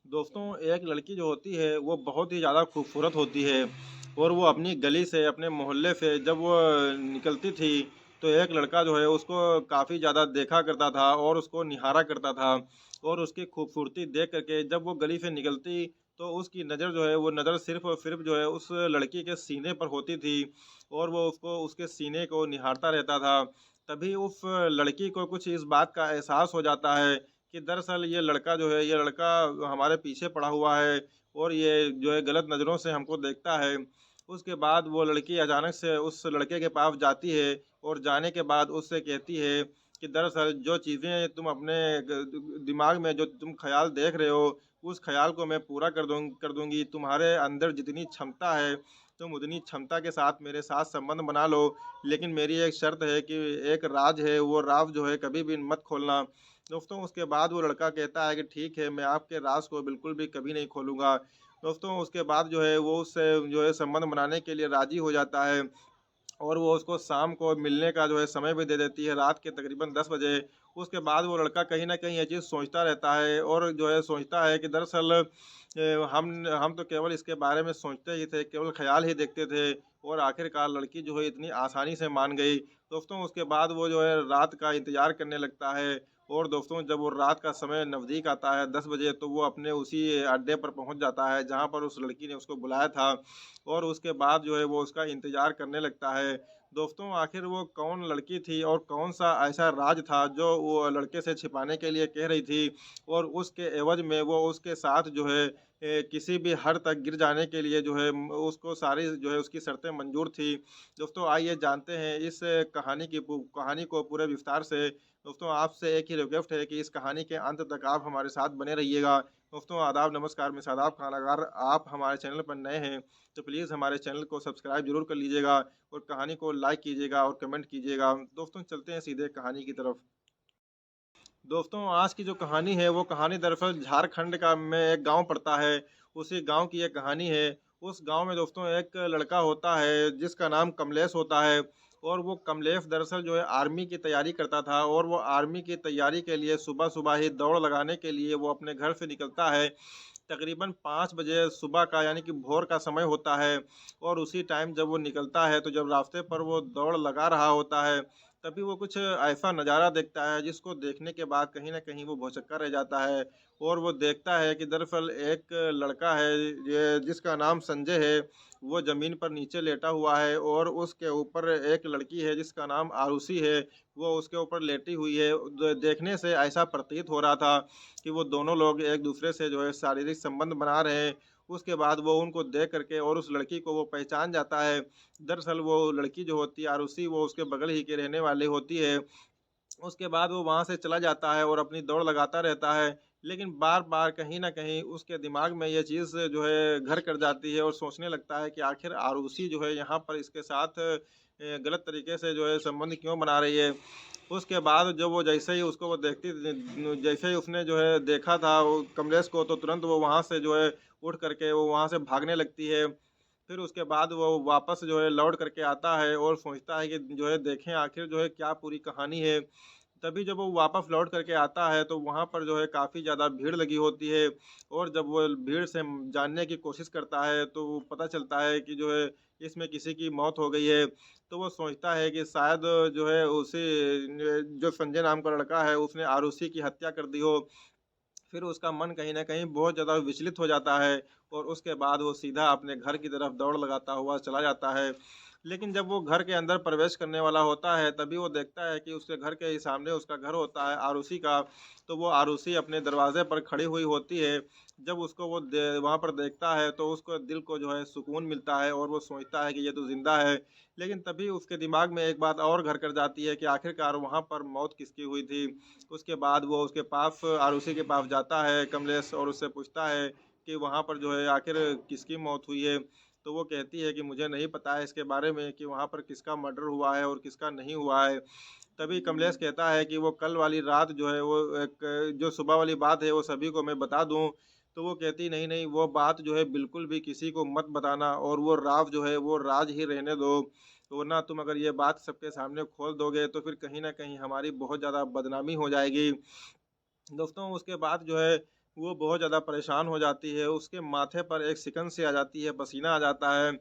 दोस्तों, एक लड़की जो होती है वो बहुत ही ज़्यादा खूबसूरत होती है और वो अपनी गली से, अपने मोहल्ले से जब वो निकलती थी, तो एक लड़का जो है उसको काफ़ी ज़्यादा देखा करता था और उसको निहारा करता था। और उसकी खूबसूरती देख कर के जब वो गली से निकलती, तो उसकी नज़र जो है वो नज़र सिर्फ़ और सिर्फ़ जो है उस लड़की के सीने पर होती थी और वो उसको उसके सीने को निहारता रहता था। तभी उस लड़की को कुछ इस बात का एहसास हो जाता है कि दरअसल ये लड़का जो है, ये लड़का हमारे पीछे पड़ा हुआ है और ये जो है गलत नज़रों से हमको देखता है। उसके बाद वो लड़की अचानक से उस लड़के के पास जाती है और जाने के बाद उससे कहती है कि दरअसल जो चीज़ें तुम अपने दिमाग में जो तुम ख़्याल देख रहे हो, उस ख़्याल को मैं पूरा कर दूँगी। तुम्हारे अंदर जितनी क्षमता है, तुम उतनी क्षमता के साथ मेरे साथ संबंध बना लो। लेकिन मेरी एक शर्त है कि एक राज़ है, वो राज़ जो है कभी भी मत खोलना। दोस्तों, उसके बाद वो लड़का कहता है कि ठीक है, मैं आपके राज़ को बिल्कुल भी कभी नहीं खोलूँगा। दोस्तों, उसके बाद जो है वो उससे जो है संबंध बनाने के लिए राज़ी हो जाता है। और वो उसको शाम को मिलने का जो है समय भी दे देती है, रात के तकरीबन 10 बजे। उसके बाद वो लड़का कहीं न कहीं ये चीज़ सोचता रहता है और जो है सोचता है कि दरअसल हम तो केवल इसके बारे में सोचते ही थे, केवल ख़्याल ही देखते थे और आखिरकार लड़की जो है इतनी आसानी से मान गई। दोस्तों, उसके बाद वो जो है रात का इंतज़ार करने लगता है और दोस्तों, जब वो रात का समय नज़दीक आता है 10 बजे, तो वो अपने उसी अड्डे पर पहुँच जाता है, जहाँ पर उस लड़की ने उसको बुलाया था। और उसके बाद जो है वो उसका इंतज़ार करने लगता है। दोस्तों, आखिर वो कौन लड़की थी और कौन-सा ऐसा राज़ था जो वो लड़के से छिपाने के लिए कह रही थी और उसके एवज़ में वो उसके साथ जो है किसी भी हद तक गिर जाने के लिए जो है उसको सारी जो है उसकी शर्तें मंज़ूर थी। दोस्तों, आइए जानते हैं इस कहानी को पूरे विस्तार से। दोस्तों, आपसे एक ही रिक्वेस्ट है कि इस कहानी के अंत तक आप हमारे साथ बने रहिएगा। दोस्तों, आदाब, नमस्कार, मैं शादाब खान। अगर आप हमारे चैनल पर नए हैं, तो प्लीज़ हमारे चैनल को सब्सक्राइब ज़रूर कर लीजिएगा और कहानी को लाइक कीजिएगा और कमेंट कीजिएगा। दोस्तों, चलते हैं सीधे कहानी की तरफ। दोस्तों, आज की जो कहानी है वो कहानी दरअसल झारखंड का में एक गाँव पड़ता है, उसी गाँव की ये कहानी है। उस गाँव में दोस्तों एक लड़का होता है जिसका नाम कमलेश होता है और वो कमलेश दरअसल जो है आर्मी की तैयारी करता था और वो आर्मी की तैयारी के लिए सुबह-सुबह ही दौड़ लगाने के लिए वो अपने घर से निकलता है। तकरीबन 5 बजे सुबह का यानी कि भोर का समय होता है और उसी टाइम जब वो निकलता है, तो जब रास्ते पर वो दौड़ लगा रहा होता है, तभी वो कुछ ऐसा नज़ारा देखता है जिसको देखने के बाद कहीं न कहीं वो भौंचक्का रह जाता है और वो देखता है कि दरअसल एक लड़का है ये जिसका नाम संजय है, वो ज़मीन पर नीचे लेटा हुआ है और उसके ऊपर एक लड़की है जिसका नाम आरुषि है, वो उसके ऊपर लेटी हुई है। द देखने से ऐसा प्रतीत हो रहा था कि वो दोनों लोग एक-दूसरे से जो है शारीरिक संबंध बना रहे हैं। उसके बाद वो उनको देख कर के और उस लड़की को वो पहचान जाता है। दरअसल वो लड़की जो होती है आरुषि, वो उसके बगल ही की रहने वाली होती है। उसके बाद वो वहाँ से चला जाता है और अपनी दौड़ लगाता रहता है। लेकिन बार-बार कहीं न कहीं उसके दिमाग में ये चीज़ जो है घर कर जाती है और सोचने लगता है कि आखिर आरुषि जो है यहाँ पर इसके साथ गलत तरीके से जो है संबंध क्यों बना रही है। उसके बाद जब वो जैसे ही उसको वो देखती जैसे ही उसने जो है देखा था वो कमलेश को, तो तुरंत वो वहाँ से जो है उठ कर के वो वहाँ से भागने लगती है। फिर उसके बाद वो वापस जो है लौट करके आता है और सोचता है कि जो है देखें आखिर जो है क्या पूरी कहानी है। तभी जब वो वापस लौट करके आता है तो वहाँ पर जो है काफ़ी ज़्यादा भीड़ लगी होती है और जब वो भीड़ से जानने की कोशिश करता है तो वो पता चलता है कि जो है इसमें किसी की मौत हो गई है। तो वो सोचता है कि शायद जो है उसी जो संजय नाम का लड़का है उसने आरुषि की हत्या कर दी हो। फिर उसका मन कहीं न कहीं बहुत ज़्यादा विचलित हो जाता है और उसके बाद वो सीधा अपने घर की तरफ दौड़ लगाता हुआ चला जाता है। लेकिन जब वो घर के अंदर प्रवेश करने वाला होता है, तभी वो देखता है कि उसके घर के ही सामने उसका घर होता है आरुषि का, तो वो आरुषि अपने दरवाज़े पर खड़ी हुई होती है। जब उसको वो वहाँ पर देखता है, तो उसको दिल को जो है सुकून मिलता है और वो सोचता है कि ये तो ज़िंदा है। लेकिन तभी उसके दिमाग में एक बात और घर कर जाती है कि आखिरकार वहाँ पर मौत किसकी हुई थी। उसके बाद वो उसके पास आरुषि के पास जाता है कमलेश और उससे पूछता है कि वहाँ पर जो है आखिर किसकी मौत हुई है? तो वो कहती है कि मुझे नहीं पता है इसके बारे में कि वहाँ पर किसका मर्डर हुआ है और किसका नहीं हुआ है। तभी कमलेश कहता है कि वो कल वाली रात जो है वो एक जो सुबह वाली बात है वो सभी को मैं बता दूँ। तो वो कहती नहीं, नहीं वो बात जो है बिल्कुल भी किसी को मत बताना और वो राज़ जो है वो राज़ ही रहने दो। वरना तुम अगर ये बात सबके सामने खोल दोगे तो फिर कहीं न कहीं हमारी बहुत ज़्यादा बदनामी हो जाएगी। दोस्तों, उसके बाद जो है वो बहुत ज़्यादा परेशान हो जाती है, उसके माथे पर एक सिकन सी आ जाती है, पसीना आ जाता है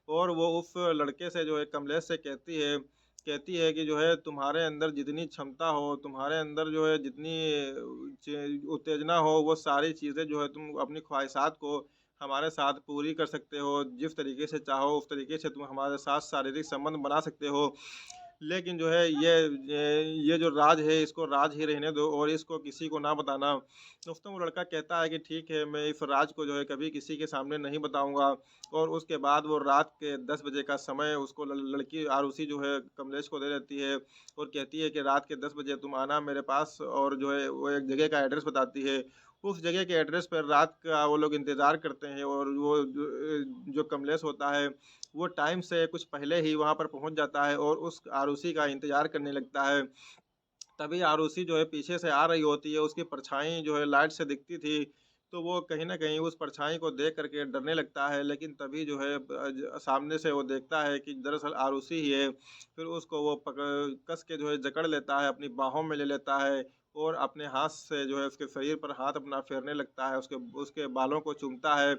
और वो उस लड़के से जो है कमलेश से कहती है कि जो है तुम्हारे अंदर जितनी क्षमता हो, तुम्हारे अंदर जो है जितनी उत्तेजना हो, वो सारी चीज़ें जो है तुम अपनी ख्वाहिशात को हमारे साथ पूरी कर सकते हो। जिस तरीके से चाहो उस तरीके से तुम हमारे साथ शारीरिक संबंध बना सकते हो। लेकिन जो है ये जो राज है इसको राज ही रहने दो और इसको किसी को ना बताना। दोस्तों वो लड़का कहता है कि ठीक है, मैं इस राज को जो है कभी किसी के सामने नहीं बताऊँगा और उसके बाद वो रात के 10 बजे का समय उसको ल लड़की आरुषि जो है कमलेश को दे देती है और कहती है कि रात के 10 बजे तुम आना मेरे पास और जो है वो एक जगह का एड्रेस बताती है। उस जगह के एड्रेस पर रात का वो लोग इंतज़ार करते हैं और वो जो कमलेश होता है वो टाइम से कुछ पहले ही वहाँ पर पहुँच जाता है और उस आरुषि का इंतज़ार करने लगता है। तभी आरुषि जो है पीछे से आ रही होती है, उसकी परछाई जो है लाइट से दिखती थी, तो वो कहीं न कहीं उस परछाई को देख कर के डरने लगता है। लेकिन तभी जो है सामने से वो देखता है कि दरअसल आरुषि ही है। फिर उसको वो कस के जो है जकड़ लेता है, अपनी बाहों में ले लेता है और अपने हाथ से जो है उसके शरीर पर हाथ अपना फेरने लगता है, उसके उसके बालों को चूमता है।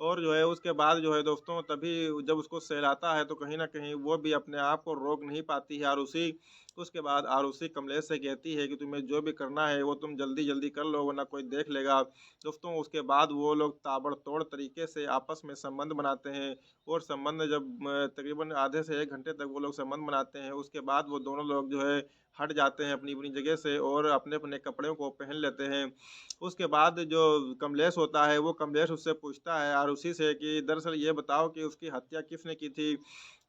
और जो है उसके बाद जो है दोस्तों तभी जब उसको सहलाता है तो कहीं न कहीं वो भी अपने आप को रोक नहीं पाती है आरुषि। उसके बाद आरुषि कमलेश से कहती है कि तुम्हें जो भी करना है वो तुम जल्दी-जल्दी कर लो वरना कोई देख लेगा। दोस्तों उसके बाद वो लोग ताबड़तोड़ तरीके से आपस में संबंध बनाते हैं और संबंध जब तकरीबन आधे से 1 घंटे तक वो लोग संबंध बनाते हैं। उसके बाद वो दोनों लोग जो है हट जाते हैं अपनी-अपनी जगह से और अपने-अपने कपड़ों को पहन लेते हैं। उसके बाद जो कमलेश होता है, वो कमलेश उससे पूछता है आरुषि से कि दरअसल ये बताओ कि उसकी हत्या किसने की थी?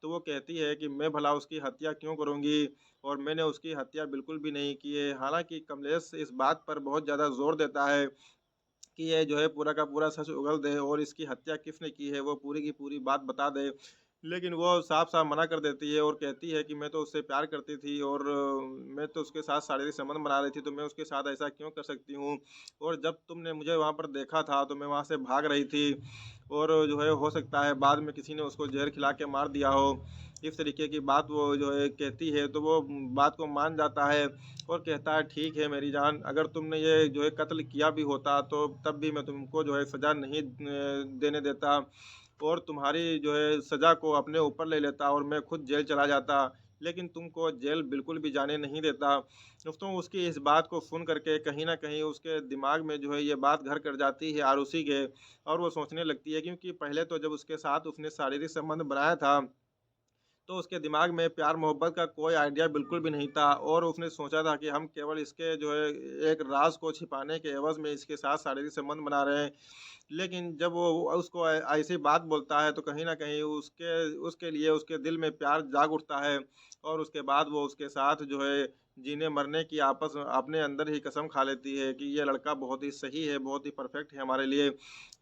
तो वो कहती है कि मैं भला उसकी हत्या क्यों करूँगी और मैंने उसकी हत्या बिल्कुल भी नहीं की है। हालाँकि कमलेश इस बात पर बहुत ज़्यादा ज़ोर देता है कि ये जो है पूरा का पूरा सच उगल दे और इसकी हत्या किसने की है, वो पूरी की पूरी बात बता दे। लेकिन वो साफ-साफ मना कर देती है और कहती है कि मैं तो उससे प्यार करती थी और मैं तो उसके साथ शारीरिक संबंध बना रही थी, तो मैं उसके साथ ऐसा क्यों कर सकती हूँ? और जब तुमने मुझे वहाँ पर देखा था, तो मैं वहाँ से भाग रही थी और जो है हो सकता है बाद में किसी ने उसको ज़हर खिला के मार दिया हो। इस तरीके की बात वो जो है कहती है, तो वो बात को मान जाता है और कहता है ठीक है मेरी जान, अगर तुमने ये जो है कत्ल किया भी होता तो तब भी मैं तुमको जो है सज़ा नहीं देने देता और तुम्हारी जो है सज़ा को अपने ऊपर ले लेता और मैं खुद जेल चला जाता, लेकिन तुमको जेल बिल्कुल भी जाने नहीं देता। दोस्तों उसकी इस बात को सुन कर के कहीं न कहीं उसके दिमाग में जो है ये बात घर कर जाती है आरुषि के और वो सोचने लगती है क्योंकि पहले तो जब उसके साथ उसने शारीरिक संबंध बनाया था तो उसके दिमाग में प्यार-मोहब्बत का कोई आइडिया बिल्कुल भी नहीं था और उसने सोचा था कि हम केवल इसके जो है एक राज़ को छिपाने के एवज़ में इसके साथ शारीरिक संबंध बना रहे हैं। लेकिन जब वो उसको ऐसी बात बोलता है तो कहीं न कहीं उसके उसके लिए उसके दिल में प्यार जाग उठता है और उसके बाद वो उसके साथ जो है जीने-मरने की आपस में अपने अंदर ही कसम खा लेती है कि ये लड़का बहुत ही सही है, बहुत ही परफ़ेक्ट है हमारे लिए।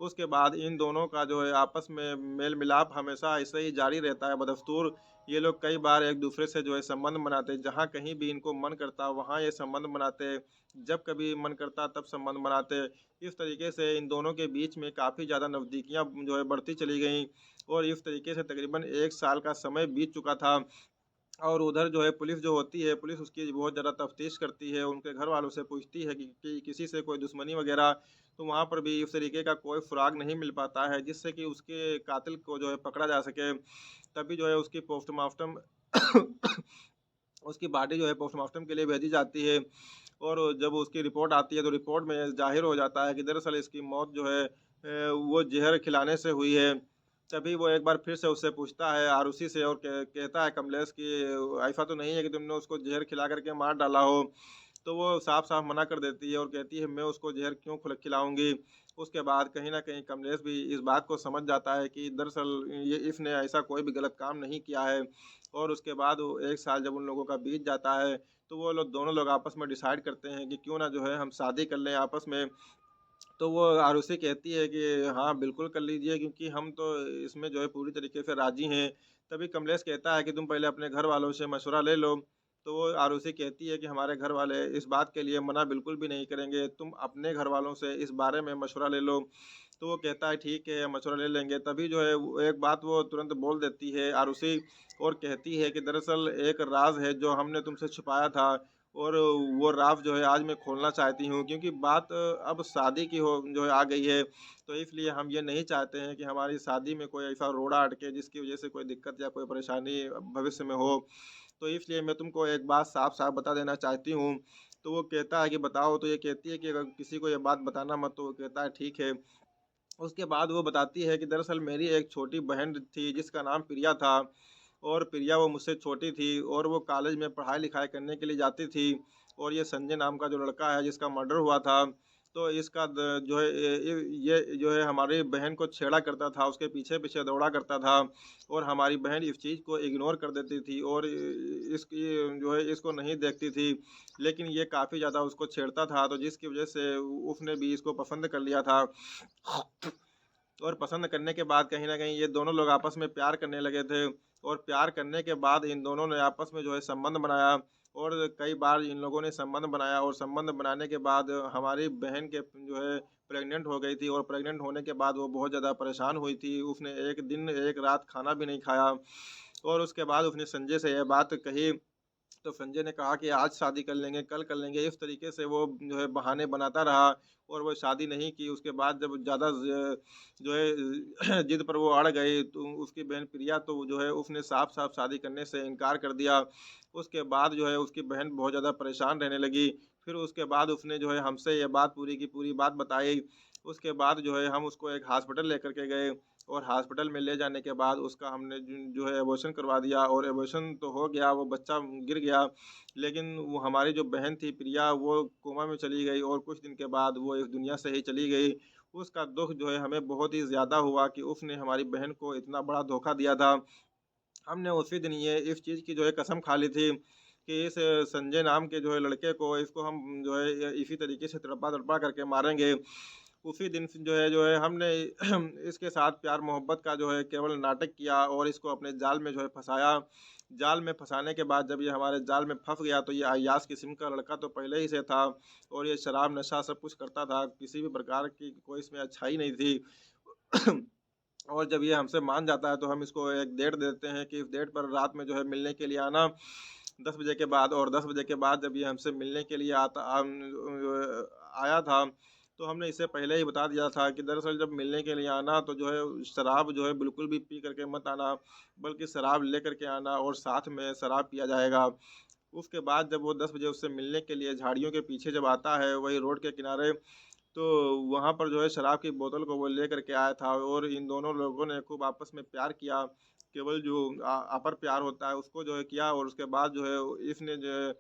उसके बाद इन दोनों का जो है आपस में मेल-मिलाप हमेशा ऐसे ही जारी रहता है बदस्तूर। ये लोग कई बार एक-दूसरे से जो है संबंध बनाते, जहाँ कहीं भी इनको मन करता वहाँ ये संबंध बनाते, जब कभी मन करता तब संबंध बनाते। इस तरीके से इन दोनों के बीच में काफ़ी ज़्यादा नज़दीकियाँ जो है बढ़ती चली गईं और इस तरीके से तकरीबन 1 साल का समय बीत चुका था। और उधर जो है पुलिस जो होती है, पुलिस उसकी बहुत ज़्यादा तफ्तीश करती है, उनके घर वालों से पूछती है कि किसी से कोई दुश्मनी वगैरह, तो वहाँ पर भी उस तरीके का कोई सुराग नहीं मिल पाता है, जिससे कि उसके कातिल को जो है पकड़ा जा सके। तभी जो है उसकी पोस्टमार्टम उसकी बॉडी जो है पोस्टमार्टम के लिए भेजी जाती है और जब उसकी रिपोर्ट आती है, तो रिपोर्ट में ज़ाहिर हो जाता है कि दरअसल इसकी मौत जो है वो ज़हर खिलाने से हुई है। तभी वो एक बार फिर से उससे पूछता है आरुषि से और कहता है कमलेश कि ऐसा तो नहीं है कि तुमने उसको ज़हर खिला कर के मार डाला हो? तो वो साफ-साफ मना कर देती है और कहती है मैं उसको ज़हर क्यों खिलाऊँगी? उसके बाद कहीं न कहीं कमलेश भी इस बात को समझ जाता है कि दरअसल ये इसने ऐसा कोई भी गलत काम नहीं किया है और उसके बाद वो 1 साल जब उन लोगों का बीत जाता है, तो वो लोग दोनों लोग आपस में डिसाइड करते हैं कि क्यों ना जो है हम शादी कर लें आपस में। तो वो आरुषि कहती है कि हाँ, बिल्कुल कर लीजिए क्योंकि हम तो इसमें जो है पूरी तरीके से राज़ी हैं। तभी कमलेश कहता है कि तुम पहले अपने घर वालों से मशवरा ले लो। तो वो आरुषि कहती है कि हमारे घर वाले इस बात के लिए मना बिल्कुल भी नहीं करेंगे, तुम अपने घर वालों से इस बारे में मशवरा ले लो। तो वो कहता है ठीक है, मशवरा ले लेंगे। तभी जो है वो एक बात वो तुरंत बोल देती है आरुषि और कहती है कि दरअसल एक राज़ है जो हमने तुमसे छुपाया था और वो राज़ जो है आज मैं खोलना चाहती हूँ, क्योंकि बात अब शादी की हो जो है आ गई है। तो इसलिए हम ये नहीं चाहते हैं कि हमारी शादी में कोई ऐसा रोड़ा अटके जिसकी वज़ह से कोई दिक्कत या कोई परेशानी भविष्य में हो। तो इसलिए मैं तुमको एक बात साफ-साफ बता देना चाहती हूँ। तो वो कहता है कि बताओ, तो ये कहती है कि अगर किसी को ये बात बताना मत, तो वो कहता है ठीक है। उसके बाद वो बताती है कि दरअसल मेरी एक छोटी बहन थी जिसका नाम प्रिया था, और प्रिया वो मुझसे छोटी थी और वो कॉलेज में पढ़ाई-लिखाई करने के लिए जाती थी, और ये संजय नाम का जो लड़का है जिसका मर्डर हुआ था, तो इसका द जो है ये जो है हमारी बहन को छेड़ा करता था, उसके पीछे-पीछे दौड़ा करता था, और हमारी बहन इस चीज़ को इग्नोर कर देती थी और इसकी जो है इसको नहीं देखती थी। लेकिन ये काफ़ी ज़्यादा उसको छेड़ता था, तो जिसकी वज़ह से उसने भी इसको पसंद कर लिया था। और पसंद करने के बाद कहीं न कहीं ये दोनों लोग आपस में प्यार करने लगे थे, और प्यार करने के बाद इन दोनों ने आपस में जो है संबंध बनाया, और कई बार इन लोगों ने संबंध बनाया, और संबंध बनाने के बाद हमारी बहन के जो है प्रेग्नेंट हो गई थी, और प्रेग्नेंट होने के बाद वो बहुत ज़्यादा परेशान हुई थी। उसने 1 दिन 1 रात खाना भी नहीं खाया, और उसके बाद उसने संजय से ये बात कही। तो संजय ने कहा कि आज शादी कर लेंगे, कल कर लेंगे, इस तरीके से वो जो है बहाने बनाता रहा, और वो शादी नहीं की। उसके बाद जब ज़्यादा जो है ज़िद पर वो अड़ गई, तो उसकी बहन प्रिया तो जो है उसने साफ-साफ शादी करने से इनकार कर दिया। उसके बाद जो है उसकी बहन बहुत ज़्यादा परेशान रहने लगी। फिर उसके बाद उसने जो है हमसे ये बात पूरी की पूरी बात बताई। उसके बाद जो है हम उसको एक हॉस्पिटल लेकर के गए, और हॉस्पिटल में ले जाने के बाद उसका हमने जो है एबॉर्शन करवा दिया, और एबॉर्शन तो हो गया, वो बच्चा गिर गया। लेकिन वो हमारी जो बहन थी प्रिया, वो कोमा में चली गई, और कुछ दिन के बाद वो इस दुनिया से ही चली गई। उसका दुःख जो है हमें बहुत ही ज़्यादा हुआ कि उसने हमारी बहन को इतना बड़ा धोखा दिया था। हमने उसी दिन ये इस चीज़ की जो है कसम खा ली थी कि इस संजय नाम के जो है लड़के को, इसको हम जो है इसी तरीके से तड़पा-तड़पा करके मारेंगे। उसी दिन से जो है हमने इसके साथ प्यार-मोहब्बत का जो है केवल नाटक किया, और इसको अपने जाल में जो है फँसाया। जाल में फँसाने के बाद जब ये हमारे जाल में फँस गया, तो ये अय्याश किस्म का लड़का तो पहले ही से था, और ये शराब, नशा सब कुछ करता था। किसी भी प्रकार की कोई इसमें अच्छाई नहीं थी। और जब ये हमसे मान जाता है, तो हम इसको एक डेट देते हैं कि इस डेट पर रात में जो है मिलने के लिए आना 10 बजे के बाद, और 10 बजे के बाद जब ये हमसे मिलने के लिए आया था, तो हमने इससे पहले ही बता दिया था कि दरअसल जब मिलने के लिए आना, तो जो है शराब जो है बिल्कुल भी पी करके मत आना, बल्कि शराब लेकर के आना, और साथ में शराब पिया जाएगा। उसके बाद जब वो 10 बजे उससे मिलने के लिए झाड़ियों के पीछे जब आता है, वही रोड के किनारे, तो वहाँ पर जो है शराब की बोतल को वो लेकर के आया था, और इन दोनों लोगों ने खूब आपस में प्यार किया। केवल जो अपर प्यार होता है उसको जो है किया, और उसके बाद जो है इसने जो है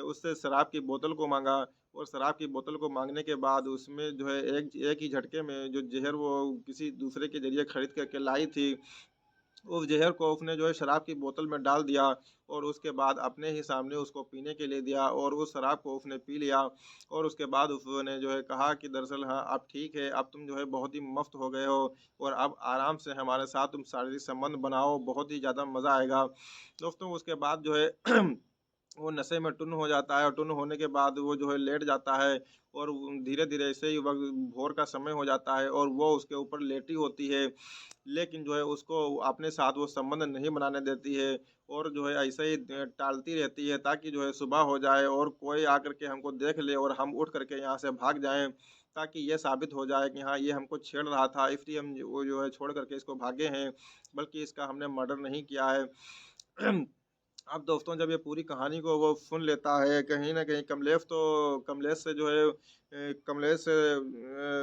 उससे शराब की बोतल को माँगा, और शराब की बोतल को माँगने के बाद उसमें जो है एक एक ही झटके में जो ज़हर वो किसी दूसरे के ज़रिए खरीद कर के लाई थी, उस ज़हर को उसने जो है शराब की बोतल में डाल दिया, और उसके बाद अपने ही सामने उसको पीने के लिए दिया, और उस शराब को उसने पी लिया। और उसके बाद उसने जो है कहा कि दरअसल हाँ, अब ठीक है, अब तुम जो है बहुत ही मस्त हो गए हो, और अब आराम से हमारे साथ तुम शारीरिक संबंध बनाओ, बहुत ही ज़्यादा मज़ा आएगा। दोस्तों उसके बाद जो है वो नशे में टुन्न हो जाता है, और टुन्न होने के बाद वो जो है लेट जाता है, और धीरे-धीरे ऐसे ही वक़्त भोर का समय हो जाता है, और वो उसके ऊपर लेटी होती है। लेकिन जो है उसको अपने साथ वो संबंध नहीं बनाने देती है, और जो है ऐसे ही टालती रहती है, ताकि जो है सुबह हो जाए और कोई आकर के हमको देख ले, और हम उठ करके यहाँ से भाग जाएँ, ताकि ये साबित हो जाए कि हाँ, ये हमको छेड़ रहा था, इसलिए हम वो जो है छोड़ कर के इसको भागे हैं, बल्कि इसका हमने मर्डर नहीं किया है। अब दोस्तों जब ये पूरी कहानी को वो सुन लेता है, कहीं न कहीं कमलेश से जो है कमलेश से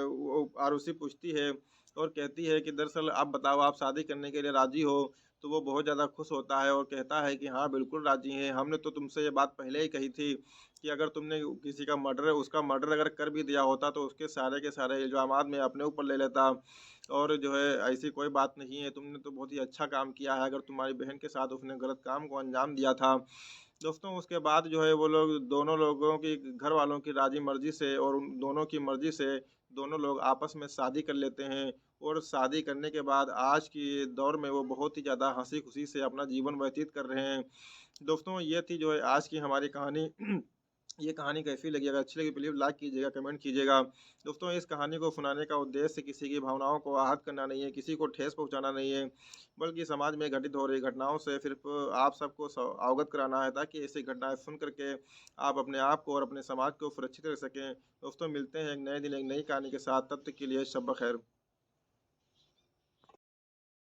वो आरुषि पूछती है, और कहती है कि दरअसल आप बताओ, आप शादी करने के लिए राज़ी हो? तो वो बहुत ज़्यादा खुश होता है, और कहता है कि हाँ, बिल्कुल राज़ी हैं। हमने तो तुमसे ये बात पहले ही कही थी कि अगर तुमने किसी का मर्डर उसका मर्डर अगर कर भी दिया होता, तो उसके सारे के सारे इल्ज़ामात मैं अपने ऊपर ले लेता, और जो है ऐसी कोई बात नहीं है, तुमने तो बहुत ही अच्छा काम किया है, अगर तुम्हारी बहन के साथ उसने गलत काम को अंजाम दिया था। दोस्तों उसके बाद जो है वो लोग दोनों लोगों की घर वालों की राज़ी मर्ज़ी से, और उन दोनों की मर्ज़ी से दोनों लोग आपस में शादी कर लेते हैं, और शादी करने के बाद आज के दौर में वो बहुत ही ज़्यादा हँसी-खुशी से अपना जीवन व्यतीत कर रहे हैं। दोस्तों ये थी जो है आज की हमारी कहानी। ये कहानी कैसी लगी? अगर अच्छी लगी प्लीज़ लाइक कीजिएगा, कमेंट कीजिएगा। दोस्तों इस कहानी को सुनाने का उद्देश्य किसी की भावनाओं को आहत करना नहीं है, किसी को ठेस पहुँचाना नहीं है, बल्कि समाज में घटित हो रही घटनाओं से सिर्फ़ आप सबको अवगत कराना है ताकि ऐसी घटनाएँ सुन कर के आप अपने आप को और अपने समाज को सुरक्षित रख सकें। दोस्तों मिलते हैं एक नए दिन, एक नई कहानी के साथ, तब तक के लिए शब ब खैर।